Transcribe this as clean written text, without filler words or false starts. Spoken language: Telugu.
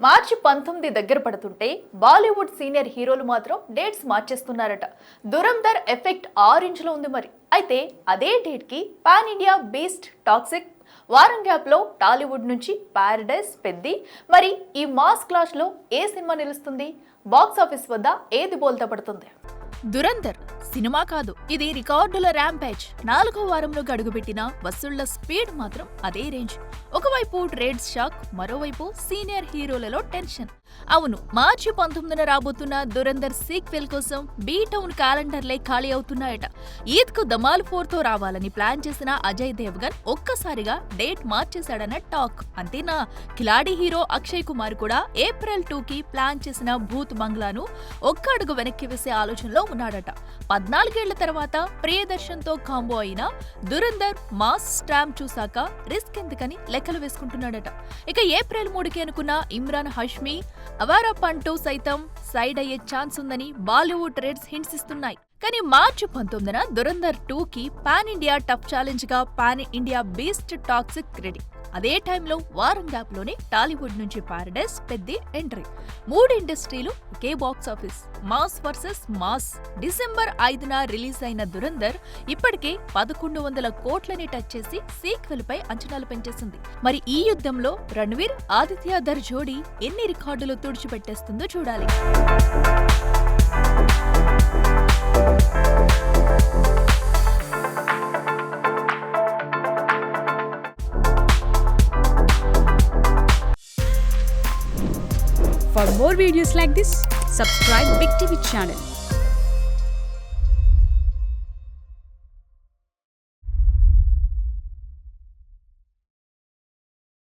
మార్చి 19 దగ్గర పడుతుంటే బాలీవుడ్ సీనియర్ హీరోలు మాత్రం డేట్స్ మార్చేస్తున్నారట. దురంధర్ ఎఫెక్ట్ ఆరెంజ్లో ఉంది మరి. అయితే అదే డేట్కి పాన్ ఇండియా బీస్ట్ టాక్సిక్, వారం గ్యాప్లో టాలీవుడ్ నుంచి పారడైజ్, పెద్ది. మరి ఈ మాస్ క్లాష్లో ఏ సినిమా నిలుస్తుంది? బాక్స్ ఆఫీస్ వద్ద ఏది బోల్తా పడుతుంది? దురంధర్ సినిమా కాదు, ఇది రికార్డుల ర్యాంపేజ్. 4వ వారంలో అడుగుపెట్టిన వసూళ్ల స్పీడ్ మాత్రం అదే రేంజ్. ఒకవైపు ట్రేడ్స్ షాక్, మరోవైపు సీనియర్ హీరోలలో టెన్షన్. అవును, మార్చి 19న రాబోతున్న దురంధర్ సీక్వెల్ కోసం బీ టౌన్ క్యాలెండర్లే ఖాళీ అవుతున్నాయట. ఈద్ కు ధమాల్ 4తో రావాలని ప్లాన్ చేసిన అజయ్ దేవగన్ ఒక్కసారిగా డేట్ మార్చేశాడన్న టాక్. అంతేనా, కిలాడి హీరో అక్షయ్ కుమార్ కూడా ఏప్రిల్ 2కి ప్లాన్ చేసిన భూత్ బంగ్లాను ఒక్క అడుగు వెనక్కి వేసే ఆలోచనలో ఉన్నాడట. 14 ఏళ్ల తర్వాత ప్రియదర్శన్తో కాంబో అయిన దురంధర్ మాస్ స్టాంప్ చూశాక రిస్క్ ఎందుకని లెక్కలు వేసుకుంటున్నాడట. ఇక ఏప్రిల్ 3కి అనుకున్న ఇమ్రాన్ హష్మీ, అవారా పంటూ సైతం సైడ్ అయ్యే ఛాన్స్ ఉందని బాలీవుడ్ ట్రేడ్స్ హింట్స్ ఇస్తున్నాయి. కానీ మార్చి 19న దురంధర్ 2కి పాన్ ఇండియా టఫ్ ఛాలెంజ్ గా pan India beast toxic ready. అదే టైంలో వారం గ్యాప్ లోనే టాలీవుడ్ నుంచి పారడైజ్, పెద్ది ఎంట్రీ. 3 ఇండస్ట్రీలు ఒకే box office. Mass versus mass. December 5న రిలీజ్ అయిన దురంధర్ ఇప్పటికే 1100 కోట్లని టచ్ చేసి సీక్వెల్ పై అంచనాలు పెంచేసింది. మరి ఈ యుద్ధంలో రణ్వీర్, ఆదిత్య ధర్ జోడీ ఎన్ని రికార్డులు తుడిచిపెట్టేస్తుందో చూడాలి. For more videos like this, subscribe Big TV channel.